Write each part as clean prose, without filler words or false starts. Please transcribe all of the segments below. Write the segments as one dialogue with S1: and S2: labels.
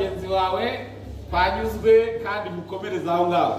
S1: bagenzi bawe banyuzwe kandi mukomereza aho ngaho.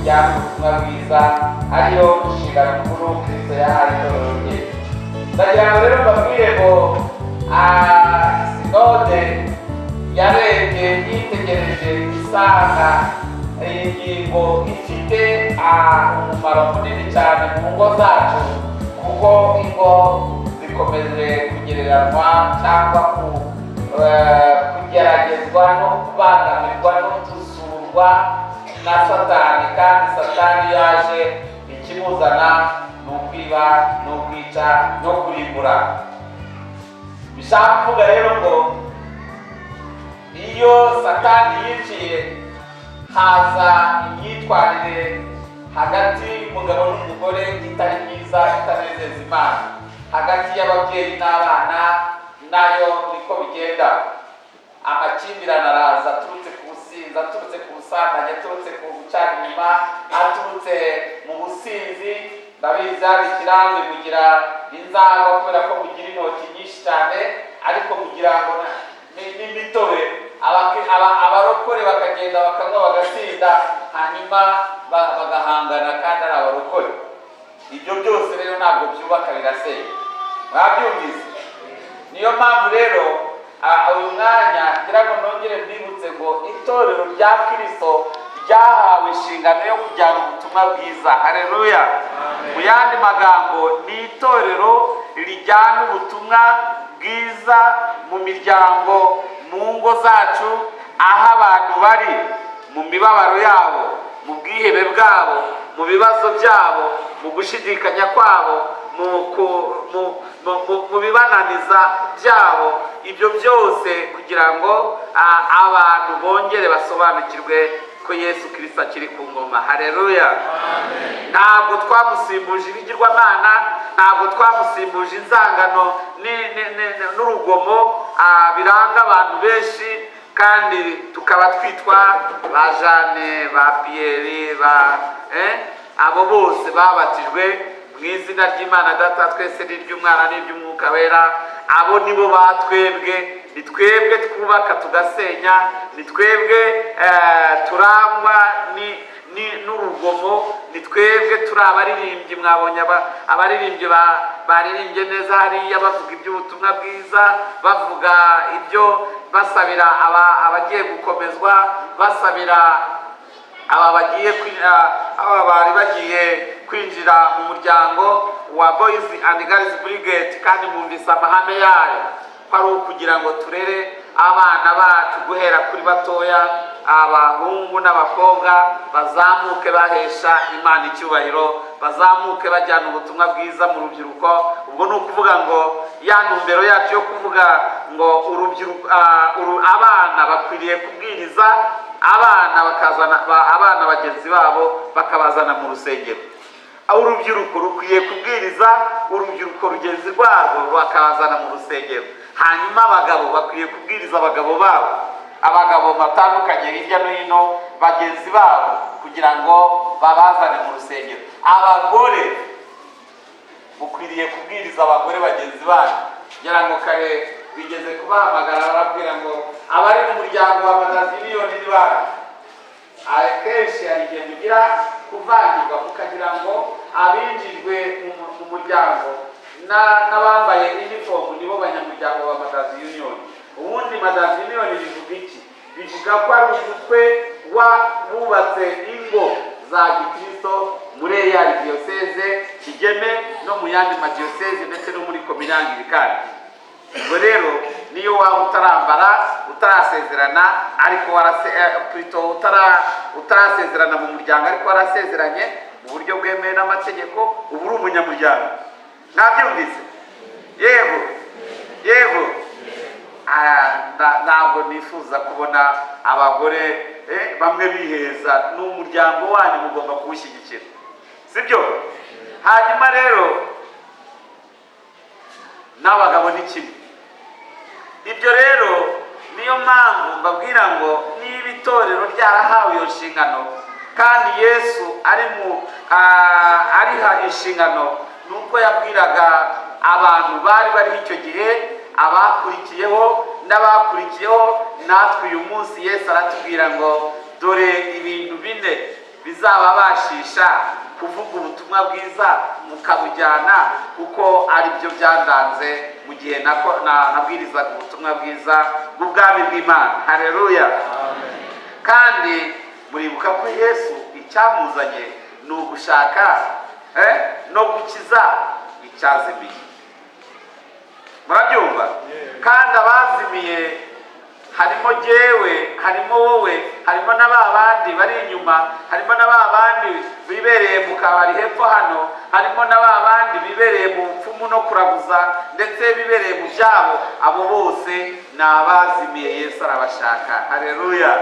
S2: rijyana ubutumwa bwiza, ariyo nshingano nkuru Kristo yahaye itorero rye. Ndagira ngo rero mbabwire ngo sinode yarebye yitegereje isanga iyi ngingo ifite umumaro munini cyane mu ngo zacu, kuko ingo zikomeje kugereranywa cyangwa kugeragezwa no kubangamirwa no gusurwa na Satani, kandi Satani yaje ikimuzana ni ukwiba, ni ukwica, no kurimbura. Bishaka kuvuga rero ngo iyo Satani yiciye, haza imyitwarire hagati y'umugabo n'umugore itari myiza, itanezeza Imana, hagati y'ababyeyi n'abana nayo niko bigenda. Amakimbirane araza aturutse ku businzi, aturutse ku busambanyi, aturutse ku gucana inyuma, aturutse mu businzi. Ndabizi hari ikirambi mugira inzangwa kubera ko mugira intoki nyinshi cyane, ariko mugira ngo n'imitobe. Abarokore bakagenda bakanywa bagasinda, hanyuma bagahangana kandi ari abarokore. Ibyo byose rero ntabwo byubaka, birasenya. Mwabyumvise? Niyo mpamvu rero uyu mwanya ngira ngo nongere mbibutse ngo itorero rya Kristo ryahawe inshingano yo kujyana ubutumwa bwiza. Haleluya! Mu yandi magambo, ni itorero rijyana ubutumwa bwiza mu miryango, mu ngo zacu, aho abantu bari, mu mibabaro yabo, mu bwihebe bwabo, mu bibazo byabo, mu gushidikanya kwabo, mu bibananiza byabo. Ibyo byose kugira ngo abantu bongere basobanukirwe ko Yesu Kristo akiri ku ngoma. Haleluya! Ntabwo twamusimbuje ibigirwamana, ntabwo twamusimbuje inzangano n'urugomo biranga abantu benshi, kandi tukaba twitwa ba Jane, ba Pierre, abo bose babatijwe mu izina ry'Imana Data twese n'iry'Umwana n'iry'Umwuka Wera. Abo nibo batwebwe, ni twebwe twubaka tugasenya, ni twebwe turangwa n'urugomo, ni twebwe turi abaririmbyi. Mwabonye abaririmbyi baririmbye neza hariya, bavuga iby'ubutumwa bwiza, bavuga ibyo, basabira abagiye gukomezwa, basabira bari bagiye kwinjira mu muryango wa Boys and Girls Brigade, kandi mwumvise amahame yayo ko ari ukugira ngo turere abana bacu guhera kuri batoya, abahungu n'abakobwa, bazamuke bahesha Imana icyubahiro, bazamuke bajyana ubutumwa bwiza mu rubyiruko. Ubwo ni ukuvuga ngo ya ntumbero yacu yo kuvuga ngo abana bakwiriye kubwiriza, abana bagenzi babo bakabazana mu rusengero. Urubyiruko rukwiye kubwiriza urubyiruko rugenzi rwarwo bakabazana mu rusengero. Hanyuma abagabo bakwiye kubwiriza abagabo babo, abagabo batandukanye hirya no hino, bagenzi babo, kugira ngo babazane mu rusengero. Abagore mukwiriye kubwiriza abagore bagenzi babo. Ngira ngo kare bigeze kubahamagara barabwira ngo abari mu muryango wa Madaziliyoni ni bana. Akenshi hari igihe mugira kuvangirwa, mukagira ngo abinjijwe mu muryango n'abambaye uniform nibo banyamuryango ba Madaziliyoni. Ubundi Madaziliyoni bivuga iki? Bivuga ko ari umutwe bubatse ingo za Gikristo muri Eyari Diocese Kigeme no mu yandi madiyoseze ndetse no muri Kominangirikani. Ubwo rero niyo waba utarambara, utarasezerana, ariko utarasezerana mu muryango, ariko warasezeranye mu buryo bwemewe n'amategeko, ubu uri umunyamuryango. Nabyumvise? Yego. Ntabwo nifuza kubona abagore bamwe biheza. N'umuryango wanyu mugomba kuwushyigikira, sibyo? Hanyuma rero n'abagabo ni kimwe. Ibyo rero niyo mpamvu mbabwira ngo niba itorero ryarahawe iyo nshingano, kandi Yesu ariha inshingano, nuko yabwiraga abantu bari bariho icyo gihe, abakurikiyeho n'abakurikiyeho. Natwe uyu munsi Yesu aratubwira ngo dore ibintu bine bizababashisha kuvuga ubutumwa bwiza mukabujyana, kuko ari byo byandanze mu gihe nabwirizaga ubutumwa bwiza bw'ubwami bw'Imana. Haleluya. Kandi muribuka ko Yesu icyamuzanye ni ugushaka no gukiza icyazimiye. Murabyumva? Kandi abazimiye harimo jewe, harimo wowe, harimo n'ababandi bari inyuma, harimo n'ababandi bibereye mu kabari hepfo hano, harimo n'ababandi bibereye mu bupfumu no kuraguza ndetse bibereye mu byabo. Abo bose ni abazimiye, Yesu arabashaka. Haleluya.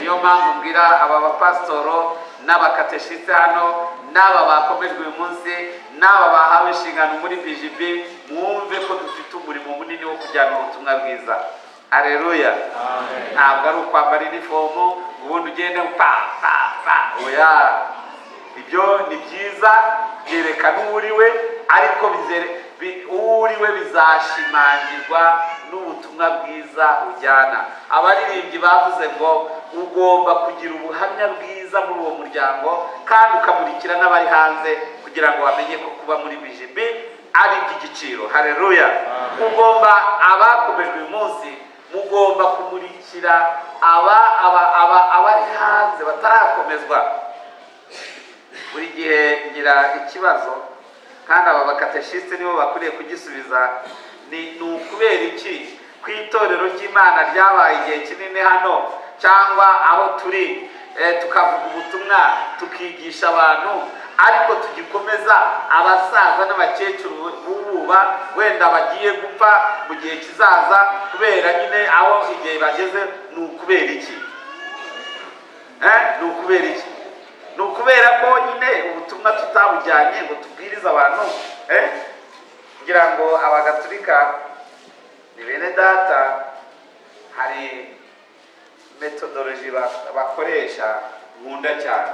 S2: Niyo mpamvu mbwira aba bapasitoro n'abakateshiste hano n'aba bakomejwe uyu munsi n'aba bahawe inshingano muri BGB, mwumve ko dufite umurimo munini wo kujyana ubutumwa bwiza. Haleluya. Ntabwo ari ukwambara inifomu ubundi ugende oya. Ibyo ni byiza, byerekana uwuriwe, ariko uwuriwe bizashimangirwa n'ubutumwa bwiza ujyana. Abaririmbyi bavuze ngo ugomba kugira ubuhamya bwiza muri uwo muryango kandi ukamurikira n'abari hanze kugira ngo bamenye ko kuba muri BGB ari iby'igiciro. Haleluya. Ugomba abakomejwe uyu munsi mugomba kumurikira abari hanze batarakomezwa. Buri gihe ngira ikibazo, kandi aba bakateshiste nibo bakwiriye kugisubiza, ni ukubera iki ku itorero ry'Imana ryabaye igihe kinini hano cyangwa aho turi tukavuga ubutumwa tukigisha abantu, ariko tugikomeza abasaza n'abakecuru bububa wenda bagiye gupfa mu gihe kizaza kubera nyine aho igihe bageze. Ni ukubera iki? Ni ukubera iki? Ni ukubera ko nyine ubutumwa tutabujyanye ngo tubwirize abantu. Kugira ngo abagatulika ni bene data, hari metodoloji bakoresha nkunda cyane.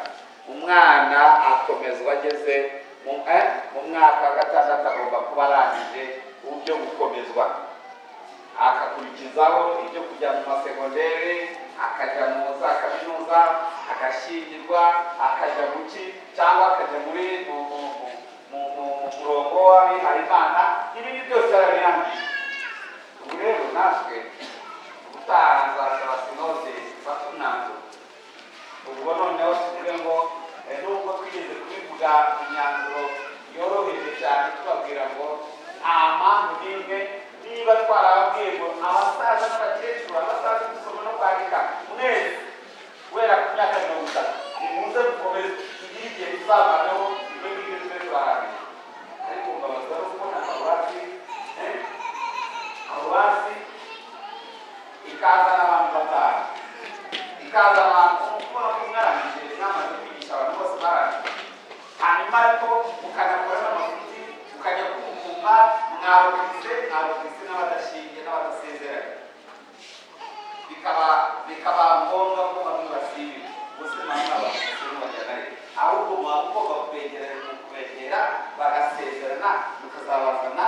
S2: Umwana akomezwa ageze mu mwaka wa 6 agomba kuba arangije uburyo gukomezwa, akakurikizaho ibyo kujya mu masegonderi, akajya mu za kaminuza, agashyingirwa, akajya mu ki cyangwa akajya muri murongo w'Imana. Ibindi byose arabirangije. Ubu rero natwe utahanza abasinoze batunanzo ubwo noneho tuvuge ngo nubwo twigeze kubivuga imyanzuro yoroheje cyane tubabwira ngo nta mpamvu n'imwe niba twarababwiye ngo abasaza n'abakecuru abasaza gusoma no kwandika mwese kubera ku myaka 30 nimuze gukomeza tugire igihe tuzavanaho ibyo ngibyo tube twarangiye. Ariko mbabazwa no kubona aruwasi ikazana abantu batanu, ikazana abantu kubona ko mwarangije n'amaze kwigisha abantu bose barangije, hanyuma ariko mukanakora n'amafuti mukajya kumva mwarokise n'abadashingiye n'abadasezeranye, bikaba ngombwa ko bamwe basibiwe. Bose namwe abasezerano bajyanayo, ahubwo mwagomba kubegera bagasezerana, mukazabazana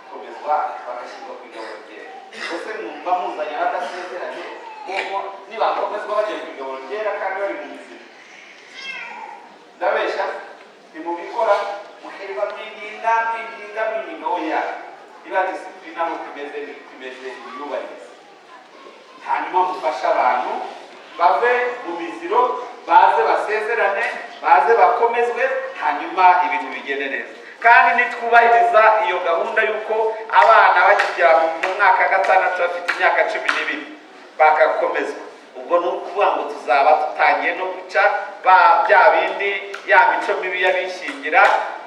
S2: gukomezwa bagashyirwa ku igaburo ryera. Bose mwumva muzanye abadasezeranye nibakomezwa bagiye ku igaburo ryera kandi bari mu mizima. Ndabeshya nimubikora muhirwa mwinginga oya, niba disipurina aho kimeze yubahiriza, hanyuma mufashe abantu bave mu miziro, baze basezerane, baze bakomezwe, hanyuma ibintu bigende neza. Kandi nitwubahiriza iyo gahunda y'uko abana bakigera mu mwaka 6 bafite imyaka 12 bagakomezwa, ubwo ni ukuvuga ngo tuzaba tutangiye no guca bya bindi ya mico mibi y'abishingira,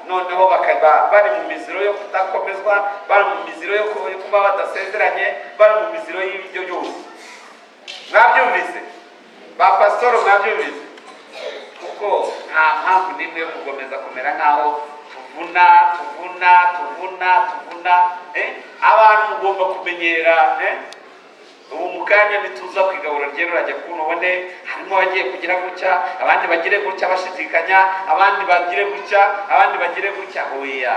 S2: noneho bakaba bari mu miziro yo kudakomezwa, bari mu miziro yo kuba badasezeranye, bari mu miziro y'ibyo byose. Mwabyumvise bapasitoro? Mwabyumvise? Kuko nta mpamvu n'imwe yo gukomeza kumera nk'aho tuvuna. Abantu mugomba kumenyera. Ubu mukanya nituza ku igaburo ryera urajya kubona ubone harimo abagiye kugira gutya, abandi bagire gutya bashidikanya, abandi bagire gutya, abandi bagire gutya. Oya,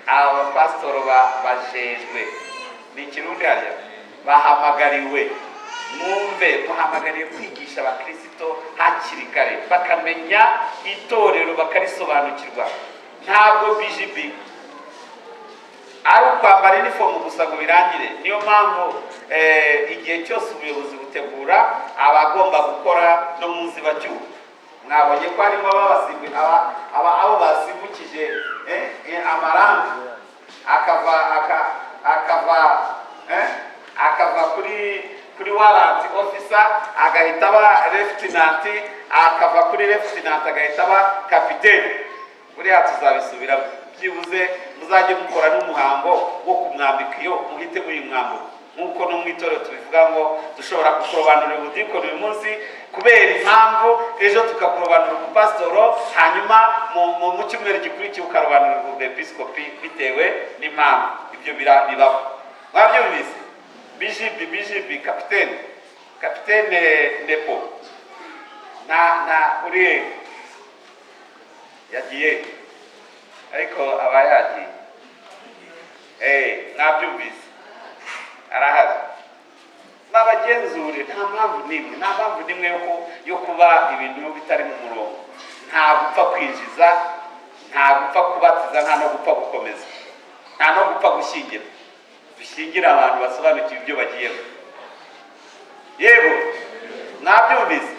S2: aba pasitoro bajejwe ni Kirundi hariya, bahamagariwe mwumve muhamagariye kwigisha abakristo hakiri kare bakamenya itorero bakarisobanukirwa. Ntabwo BGB ari ukwambara inifomu gusa ngo birangire. Niyo mpamvu igihe cyose ubuyobozi butegura abagomba gukora no mu nzibacyuho. Mwabonye ko harimo abo basimbukije amarangi akava kuri warrant officer agahita aba lieutenant, akava kuri lieutenant agahita aba kapiteni. Buriya tuzabisubiramo, byibuze muzajye mukora n'umuhango wo kumwambika iyo muhite uyu mwambo, nk'uko no mu itorero tubivuga ngo dushobora kukurobanurira ubudikoni uyu munsi kubera impamvu, ejo tukakurobanurira ubupasitoro, hanyuma mu cyumweru gikurikiye ukarobanurira ubepiskopi bitewe n'impamvu. Ibyo bibaho. Mwabyumvise? BGB kapitene Nepo na uri yagiye ariko aba yagiye. Mwabyumvise? Arahari. N'abagenzure nta mpamvu nimwe yo kuba ibintu bitari mu murongo. Nta gupfa kwinjiza, nta gupfa kubatiza, nta no gupfa gukomeza, nta no gupfa gushyingira. Dushyingira abantu basobanukiwe ibyo bagiyemo. Yego, mwabyumvise?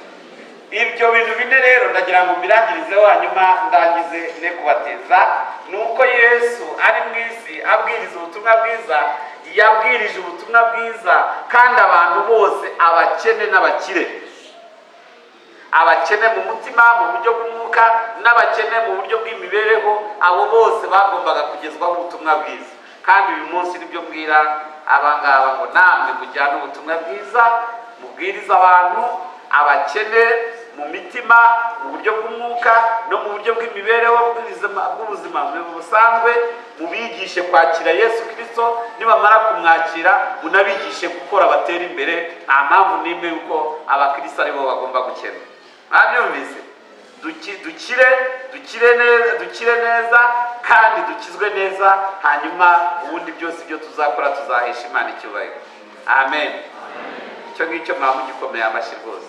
S2: Ibyo bintu bine rero ndagira ngo mbirangirizeho, hanyuma ndangize ne kubateza. Nuko Yesu ari mu isi abwiriza ubutumwa bwiza, yabwirije ubutumwa bwiza kandi abantu bose, abakene n'abakire, abakene mu mutima mu buryo bw'umwuka n'abakene mu buryo bw'imibereho, abo bose bagombaga kugezwaho ubutumwa bwiza. Kandi uyu munsi nibyo mbwira abangaba ngo namwe mujyane ubutumwa bwiza, mubwiriza abantu abakene mu mitima mu buryo bw'umwuka no mu buryo bw'imibereho bw'ubuzima busanzwe, mubigishe kwakira Yesu Kristo. Nibamara kumwakira munabigishe gukora batera imbere. Nta mpamvu nimwe yuko abakristo aribo bagomba gukena. Mwabyumvise? Dukire neza kandi dukizwe neza, hanyuma ubundi byose ibyo tuzakora tuzahesha Imana icyubahiro. Amen. Icyo ngicyo mwaba mugikomeye amashyi rwose.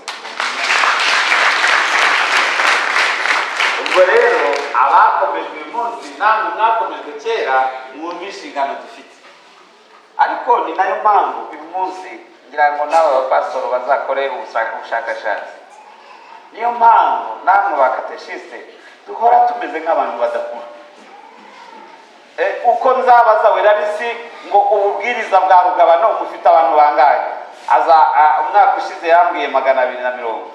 S2: Ubwo rero abakomejwe uyu munsi namwe mwakomejwe kera, mwumve inshingano dufite. Ariko ni nayo mpamvu uyu munsi ngira ngo n'aba bapasitoro bazakore ubushakashatsi. Niyo mpamvu namwe bakateshiste duhora tumeze nk'abantu badakura. Uko nzabaza Werarisi ngo ububwiriza bwa Rugabano mufite abantu bangahe? Umwaka ushize yambwiye 220.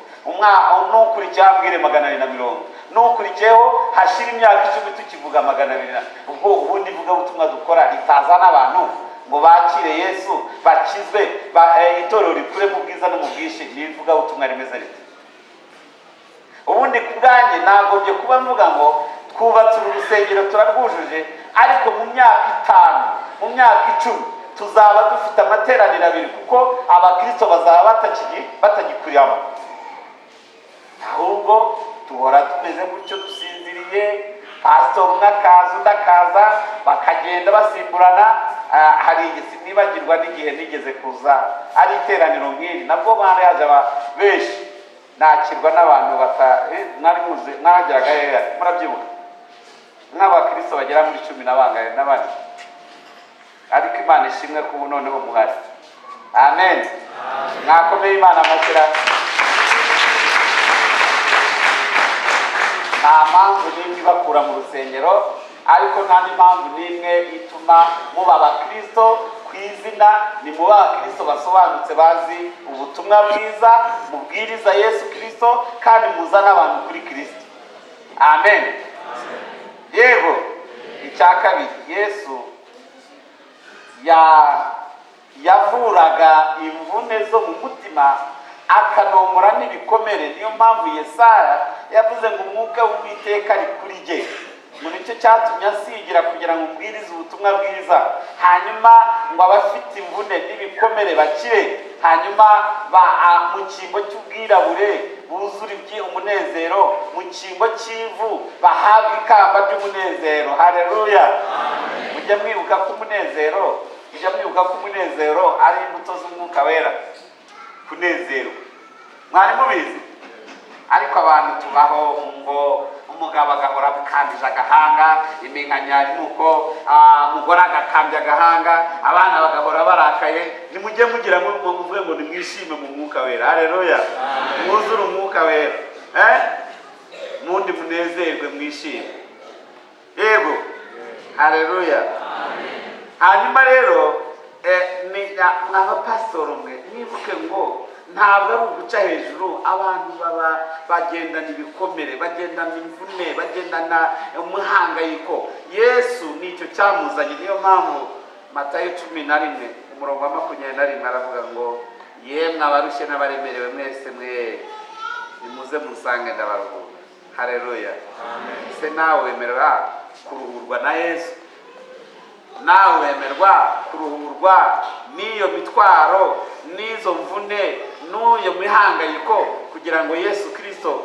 S2: Nukurikiye yambwire 220. Nukurikiyeho hashira imyaka 10 tukivuga 200. Ubwo ubundi vuga ubutumwa dukora ritazana abantu ngo bakire Yesu, bakizwe, itorero rikure mu bwiza no mu bwishi. Nivuga ubutumwa rimeze rite? Ubundi kubwanjye nagombye kuba mvuga ngo twubatse urusengero turarwujuje, ariko mu myaka 5, mu myaka 10 tuzaba dufite amateraniro 2 kuko abakristo bazaba batagikuriyamo. Ahubwo tuhora tumeze gutyo dusinziriye, pastor umwakaza udakaza, bakagenda basimburana. Hari igisi nibagirwa n'igihe nigeze kuza ari iteraniro nk'iri, nabwo bana yaje benshi nakirwa n'abantu nari muze nageraga hehe murabyibuka, n'abakristo bagera muri 10 n'abangaye n'abandi. Ariko Imana ishimwe ko noneho muhari. Amen. Nakomeye Imana amashyira. Nta mpamvu n'imwe bakura mu rusengero, ariko nta n'impamvu n'imwe ituma muba abakristo ku izina. Ni muba abakristo basobanutse bazi ubutumwa bwiza, mubwiriza Yesu Kristo kandi muzana abantu kuri Kristo. Amen. Yego. Icya kabiri, Yesu yavuraga imvune zo mu mutima akanomora n'ibikomere. Niyo mpamvu Yesaya yavuze ngo umwuka w'Uwiteka ari kuri jye. Muri cyo cyatumye asigira kugira ngo mbwirize ubutumwa bwiza, hanyuma ngo abafite imvune n'ibikomere bakire, hanyuma mu cyimbo cy'ubwirabure buzura umunezero, mu cyimbo cy'ivu bahabwa ikamba ry'umunezero. Haleluya. Mujya mwibuka ko umunezero ari imbuto z'umwuka wera. kunezerwa. Mwari mubizi? Ariko abantu tubaho ngo umugabo agahora akambije agahanga, iminkanyari nuko umugore agakambya agahanga, abana bagahora barakaye. Nimujye mugira muvuge ngo nimwishime mu mwuka wera. Haleluya. Mwuzure umwuka wera. Mundi munezerwe mwishime. Yego. Haleluya. Hanyuma rero ni abapasitoro mwe nibuke ngo ntabwo ari uguca hejuru. Abantu baba bagendana ibikomere, bagendana imvune, bagendana umuhangayiko. Yesu nicyo cyamuzanye. Niyo mpamvu Matayo 11 umurongo wa 21 aravuga ngo yemwe abarushye n'abaremerewe mwese mwe nimuze musange ndabaruhura. Haleluya. Se nawe wemerera kuruhurwa na Yesu? Nawe wemerwa kuruhurwa n'iyo mitwaro, n'izo mvune, n'uyo mihangayiko, kugira ngo Yesu Kristo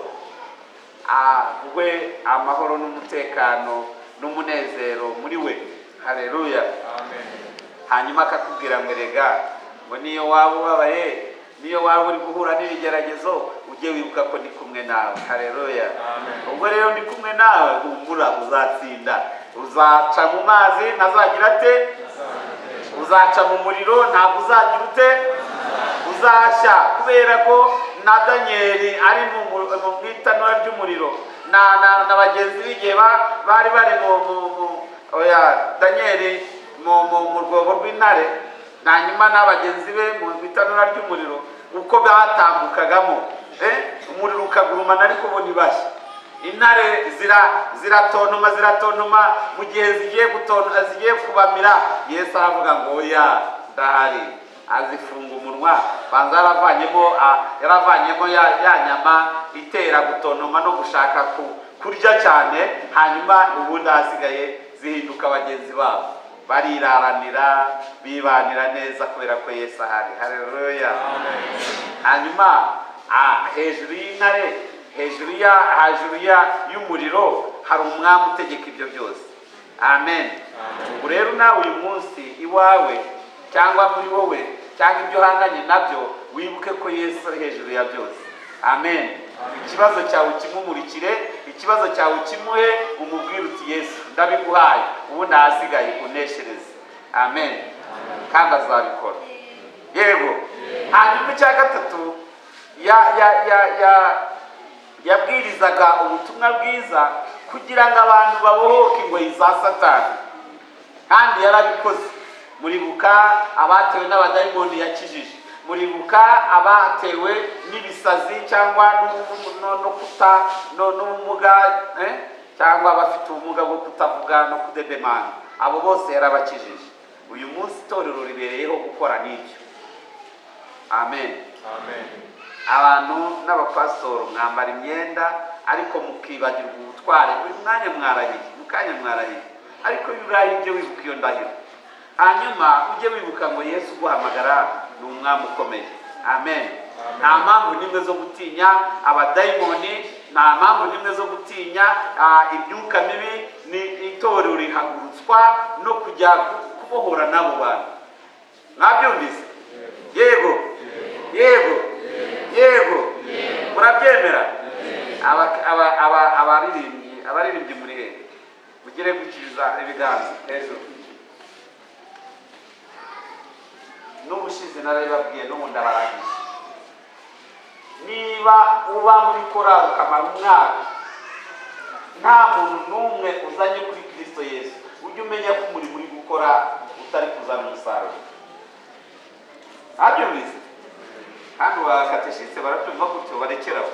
S2: aguhe amahoro n'umutekano n'umunezero muri we. Haleluya. Hanyuma akakubwira ngo rega ngo niyo waba ubabaye, niyo waba uri guhura n'ibigeragezo, ujye wibuka ko ndi kumwe nawe. Haleluya. Ubwo rero ndi kumwe nawe, humura, uzatsinda. Uzaca mu mazi ntazagira ate? Uzaca mu muriro ntabwo uzagira ute? Uzashya. Kubera ko na Danieli ari mu itanura ry'umuriro na bagenzi b'igihe bari Danieli mu rwobo rw'intare, hanyuma n'abagenzi be mu itanura ry'umuriro, uko batambukagamo umuriro ukagurumana ariko bo ntibashye. Intare ziratontoma mu gihe zigiye kubamira. Yesu aravuga ngo oya ndahari. Azifunga umunwa, banza yaravanyemo ya nyama itera gutontoma no gushaka kurya cyane, hanyuma ubundi hasigaye zihinduka abagenzi babo, bariraranira, bibanira neza kubera ko Yesu ahari. Haleluya. Hanyuma hejuru y'intare, hejuru y'umuriro hari umwami utegeka ibyo byose. Amen. Ubu rero nawe uyu munsi iwawe cyangwa muri wowe cyangwa ibyo uhanganye nabyo, wibuke ko Yesu ari hejuru ya byose. Amen. Ikibazo cyawe kimumurikire, ikibazo cyawe kimuhe, umubwire uti Yesu ndabiguhaye, ubu ndahasigaye uneshereze. Amen. Kandi azabikora. Yego. Hanyuma icya gatatu, yabwirizaga ubutumwa bwiza kugira ngo abantu babohoke ingoyi za Satani, kandi yarabikoze. Muribuka abatewe n'abadayimoni yakijije, muribuka abatewe n'ibisazi cyangwa n'ubumuga cyangwa abafite ubumuga bwo kutavuga no kudedemana, abo bose yarabakijije. Uyu munsi itorero ribereyeho gukora n'ibyo. Amen. Abantu n'abapasitoro mwambara imyenda ariko mukibagirwa ubutware. Buri mwanya mwarahiye, mukanya mwarahiye, ariko iyo urahiye wibuka iyo ndahiro. Hanyuma ujye wibuka ngo Yesu uguhamagara ni umwami ukomeye. Amen. Nta mpamvu nimwe zo gutinya abadayimoni, nta mpamvu nimwe zo gutinya ibyuka mibi. Ni itorero rihagurutswa no kujya kubohora n'abo bantu. Mwabyumvise? Yego. Murabyemera? Abaririmbyi muri he mugire gukiriza ibiganza hejuru. N'ubushize narabibabwiye n'ubundi abarangije. Niba uba muri korali ukamara umwaka nta muntu n'umwe uzanye kuri Kristo Yesu, ujye umenya ko umurimo uri gukora utari kuzana umusaruro. Abyumvise? Kandi abakateshiste barabyumva gutyo barekeraho.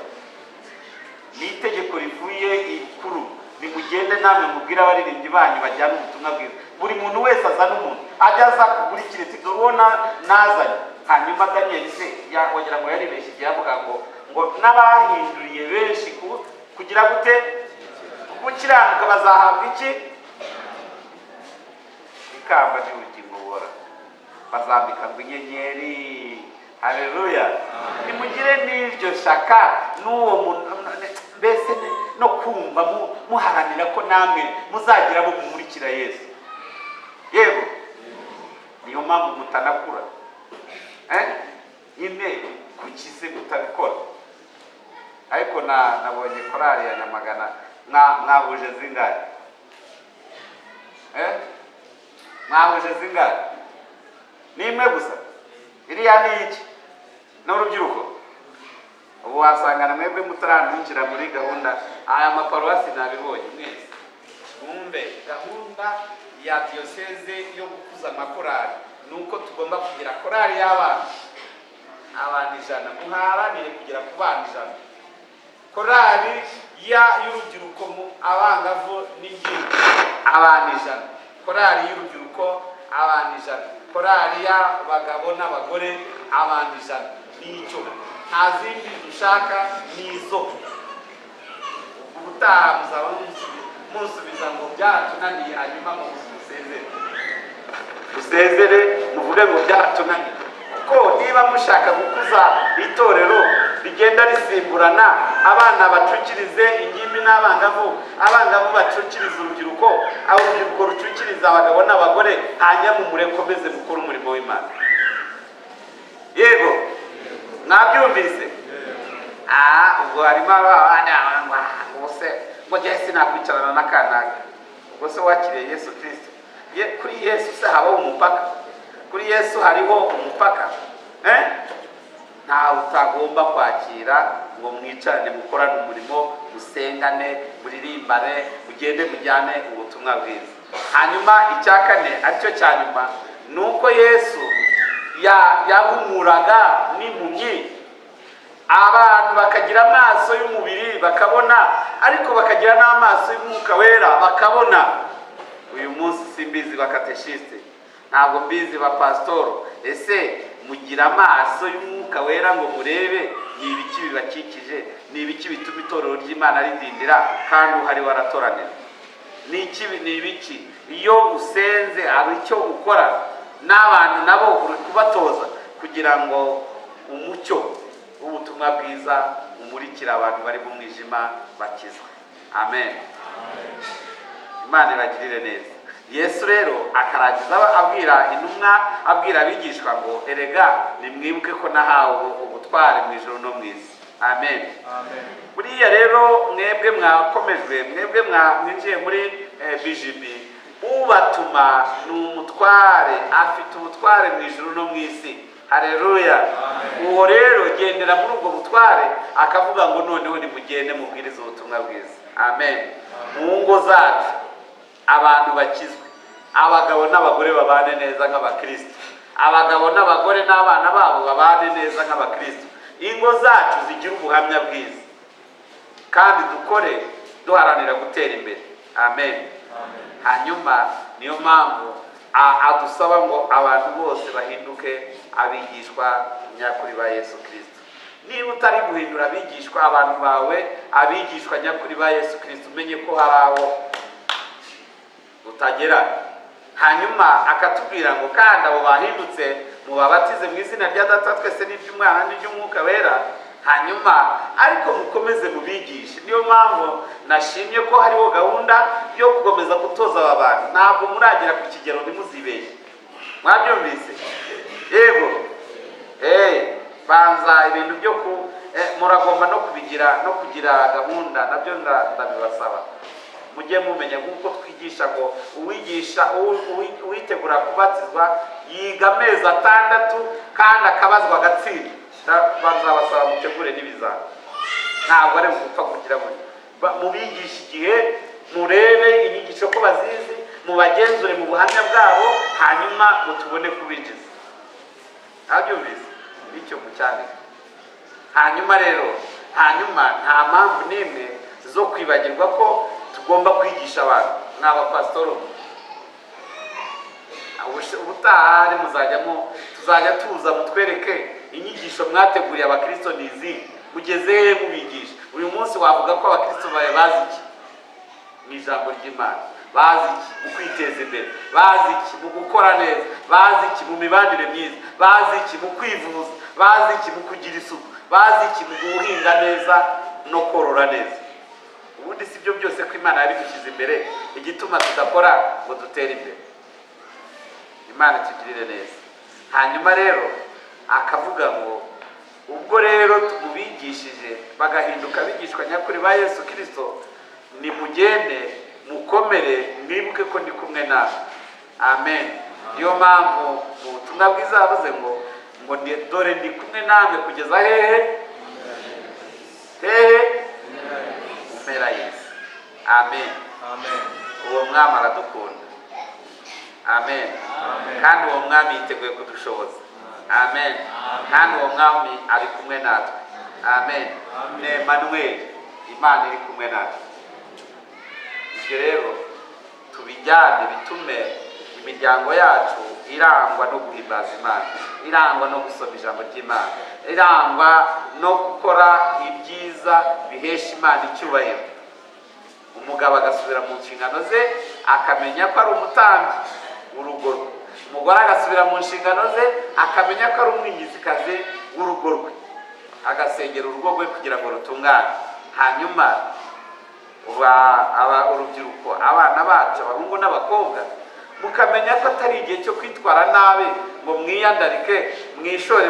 S2: Ni itegeko rivuye ikuru, nimugende namwe mubwira abaririmbyi banyu bajyana ubutumwa bwiza. Buri muntu wese azana umuntu ajya aza kugurikira ati dorona nazanye. Hanyuma Daniel se wagira ngo yaribeshye igihe avuga ngo n'abahinduriye benshi kugira gute gukiranuka bazahabwa iki? Ikamba ry'ubugingo buhora, bazambika inyenyeri. Haleluya. Nimugire n'iryo shaka n'uwo muntu mbese no kumva muharanira ko namwe muzagira abo mumurikira Yesu. Yego. Niyo mpamvu mutanakura. Nyine kukize gutabikora. Ariko nabonye korali ya Nyamagana mwahuje zingahe? Mwahuje zingahe? Ni imwe gusa. Iriya ni iki? N'urubyiruko. Ubu wasangana mwebwe mutaranjira muri gahunda. Aya maparuwasi nabibonye mwese. Mwumve gahunda ya diocese yo gukuza amakorali nuko tugomba kugira korali y'abana. Abantu 100 muharanire kugera ku bana 100. Korali y'urubyiruko mu abangavu n'ingimbi abantu 100. Korali y'urubyiruko abantu 100. Korali y'abagabo n'abagore abantu 100. Nicyo nta zindi dushaka nizo. Ubutaha muzaba musubiza ngo byatunaniye hanyuma mu musezere muvuge ngo byatunaniye. Kuko niba mushaka gukuza itorero rigenda risimburana, abana bacukirize ingimbi n'abangavu, abangavu bacukiriza urubyiruko, aho urubyiruko rucukiriza abagabo n'abagore, hanyuma murekomeze mukora umurimo w'Imana. Yego mwabyumvise? Ubwo harimo abana bose ngo Yesu nakwicarana n'akanaka. Ubwo se wakiriye Yesu Kristo. Kuri Yesu se habaho umupaka? Kuri Yesu hariho umupaka? Nta utagomba kwakira ngo mwicarane mukorane umurimo, musengane, muririmbane, mugende mujyane ubutumwa bwiza. Hanyuma icyakane aricyo cyanyuma nuko Yesu yahumuraga n'impumyi, abantu bakagira amaso y'umubiri bakabona, ariko bakagira n'amaso y'Umwuka Wera bakabona. Uyu munsi simbizi bakateshiste, ntabwo mbizi ba pastor, ese mugira amaso y'Umwuka Wera ngo murebe ni ibiki bibakikije, ni ibiki bituma itorero ry'Imana ridindira kandi uhari waratoranira? Ni ibiki iyo usenze ari icyo ukora n'abantu nabo uri kubatoza kugira ngo umucyo ubutumwa bwiza umurikira abantu bari mu mwijima bakizwe. Amen. Imana ibagirire neza. Yesu rero akaragiza abwira intumwa, abwira abigishwa ngo erega nimwibuke ko nahawe ubutware mu ijuru no mu isi. Amen. Buriya rero mwebwe mwakomejwe, mwebwe mwinjiye muri BGB, ubatuma ni umutware, afite ubutware mu ijuru no mu isi. Haleluya. Uwo rero gendera muri ubwo butware, akavuga ngo noneho nimugende mubwiriza ubutumwa bwiza. Amen. Mu ngo zacu abantu bakizwe, abagabo n'abagore babane neza nk'abakristo, abagabo n'abagore n'abana babo babane neza nk'abakristo, ingo zacu zigira ubuhamya bwiza, kandi dukore duharanira gutera imbere. Amen. Hanyuma niyo mpamvu adusaba ngo abantu bose bahinduke abigishwa nyakuri ba Yesu Kristo. Niba utari guhindura abigishwa abantu bawe abigishwa nyakuri ba Yesu Kristo, umenye ko haraho utagera. Hanyuma akatubwira ngo kandi abo bahindutse mubabatize mu izina rya Data twese n'iry'Umwana n'iry'Umwuka Wera, hanyuma ariko mukomeze mubigishe. Niyo mpamvu nashimye ko hariho gahunda yo gukomeza gutoza aba bantu. Ntabwo muragera ku kigero ntimuzibeshye. Mwabyumvise? Yego. Banza ibintu byo muragomba no kugira gahunda, nabyo ndabibasaba. Mujye mumenya nk'uko twigisha ngo uwitegura kubatizwa yiga amezi 6 kandi akabazwa agatsinda. Bazabasaba mutegure n'ibizami. Ntabwo ari gupfa kugira ngo mubigishe igihe, murebe inyigisho ko bazizi, mubagenzure mu buhamya bwabo, hanyuma mutubone kubinjiza. Abyumvise bityo mucyandika. Hanyuma rero nta mpamvu n'imwe zo kwibagirwa ko tugomba kwigisha abantu n'abapasitoro. Ubutaha muzajyamo tuzajya tuza mutwereke inyigisho mwateguriye abakristo nizi mugeze mubigisha. Uyu munsi wavuga ko abakristo bazi iki mu ijambo ry'Imana, bazi iki mu kwiteza imbere, bazi iki mu gukora neza, bazi iki mu mibanire myiza, bazi iki mu kwivuza, bazi iki mu kugira isuku, bazi iki mu guhinga neza no korora neza. Ubundi si byo byose ko Imana yabidushyize imbere, igituma tudakora ngo dutere imbere. Imana itugirire neza. Hanyuma rero akavuga ngo ubwo rero tumubigishije bagahinduka abigishwa nyakuri ba Yesu Kristo, nimugende mukomere mwibuke ko ndi kumwe nawe. Amen. Niyo mpamvu mu butumwa bwiza yavuze ngo dore ndi kumwe namwe kugeza hehe mpera y'isi. Amen. Uwo mwami aradukunda. Amen. Kandi uwo mwami yiteguye kudushoboza. Amen. Kandi uwo mwami ari kumwe natwe. Amen. Ni Emmanuel, Imana iri kumwe natwe. Ibyo rero tubijyane bitume imiryango yacu irangwa no guhimbaza Imana, irangwa no gusoma ijambo ry'Imana, irangwa no gukora ibyiza bihesha Imana icyubahiro. Umugabo agasubira mu nshingano ze akamenya ko ari umutambyi w'urugo rwe, umugore agasubira mu nshingano ze akamenya ko ari umwigishikazi w'urugo rwe, agasengera urugo rwe kugira ngo rutungane. Hanyuma urubyiruko, abana bacu, abahungu n'abakobwa, mukamenya ko atari igihe cyo kwitwara nabi ngo mwiyandarike, mwishore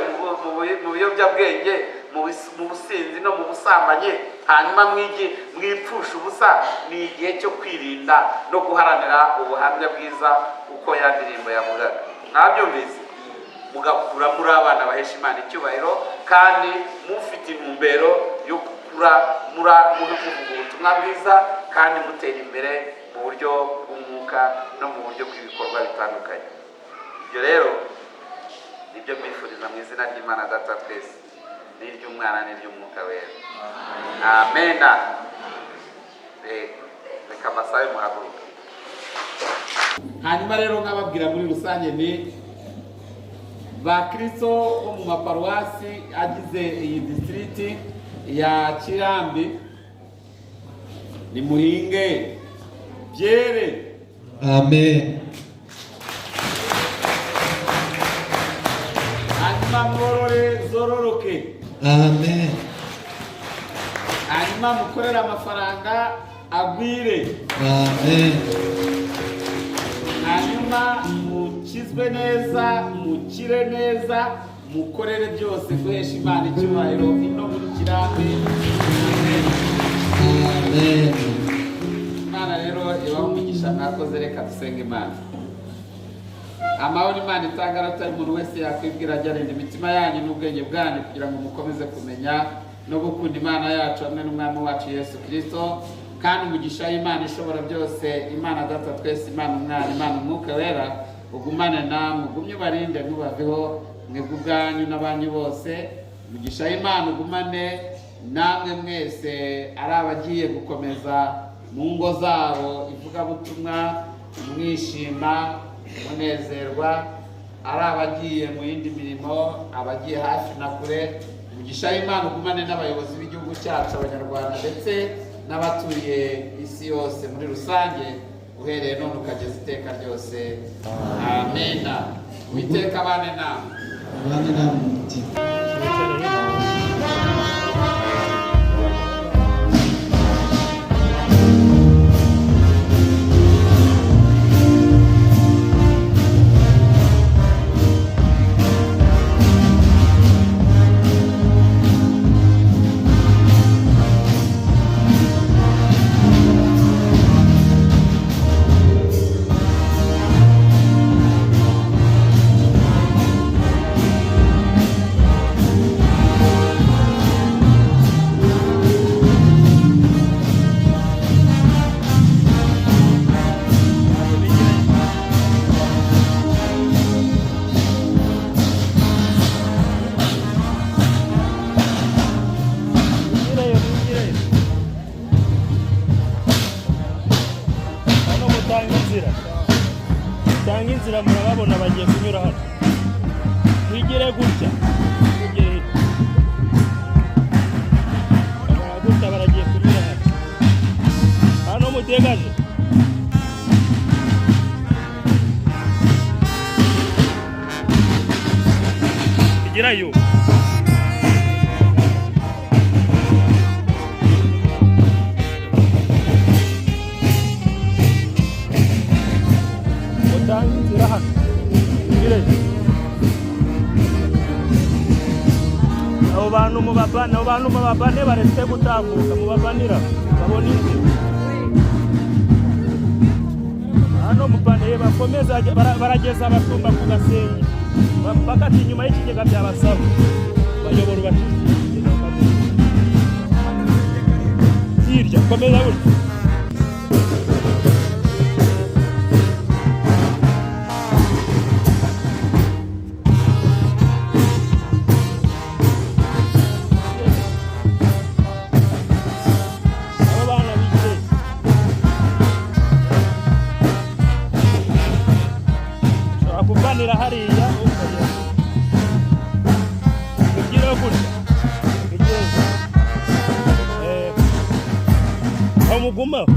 S2: mu biyobyabwenge, mu businzi no mu busambanyi, hanyuma mwipfusha ubusa. Ni igihe cyo kwirinda no guharanira ubuhamya bwiza uko ya ndirimbo yavugaga. Mwabyumvise? Mugakura muri abana bahesha Imana icyubahiro, kandi mufite intumbero yo gukura muri kuvuga ubutumwa bwiza, kandi mutera imbere mu buryo bw'umwuka no mu buryo bw'ibikorwa bitandukanye. Ibyo rero nibyo mbifuriza mu izina ry'Imana Data twese, n'iry'Umwana n'iry'Umwuka Wera. Amen. Reka amasaha muhaguruka.
S1: Hanyuma rero nkababwira muri rusange ni ba Kristo bo mu maparuwasi agize iyi district ya Kirambi, nimuhinge byere.
S3: Amen.
S1: Hanyuma mworore zororoke.
S3: Amen.
S1: Hanyuma mukorere amafaranga agwire.
S3: Amen.
S1: Hanyuma mukizwe neza, mukire neza, mukorere byose guhesha Imana icyubahiro ino muri Kirambi.
S3: Amen.
S1: Imana rero ibaho umugisha, mwakoze. Reka dusenge Imana. Amahoro Imana itanga aratari umuntu wese yakwibwira, ajya arinda imitima yanyu n'ubwenge bwanyu kugira ngo mukomeze kumenya no gukunda Imana yacu hamwe n'Umwami wacu Yesu Kristo. Kandi umugisha w'Imana ishobora byose, Imana Data twese, Imana Umwana, Imana Umwuka Wera, ugumane namwe, ugumye ubarinde ntubaveho mwebwe ubwanyu n'abanyu bose. Umugisha w'Imana ugumane namwe mwese, ari abagiye gukomeza mu ngo zabo ivugabutumwa, mwishima, munezerwa, ari abagiye mu yindi mirimo, abagiye hafi na kure. Umugisha w'Imana ugumane n'abayobozi b'igihugu cyacu, Abanyarwanda ndetse n'abatuye isi yose muri rusange, uhereye none ukageza iteka ryose. Amen. Uwiteka abane namwe.
S3: Abane namwe.
S4: Tanga inzira murababona bagiye kunyura hano. Twigire gutya. Twigire. Gutya baragiye kunyura hano. Hano mutegaje. Igirayo. Abo mubabana abantu mubabane baretse gutambuka mubabanira babona inzira hano mubane bakomeza barageza abasumba ku Gasenyi bakati inyuma y'ikigega byabasaba bayobora ubashyize hirya komeza burya kuvanira hariya kugira gutya igeze aho mugumaho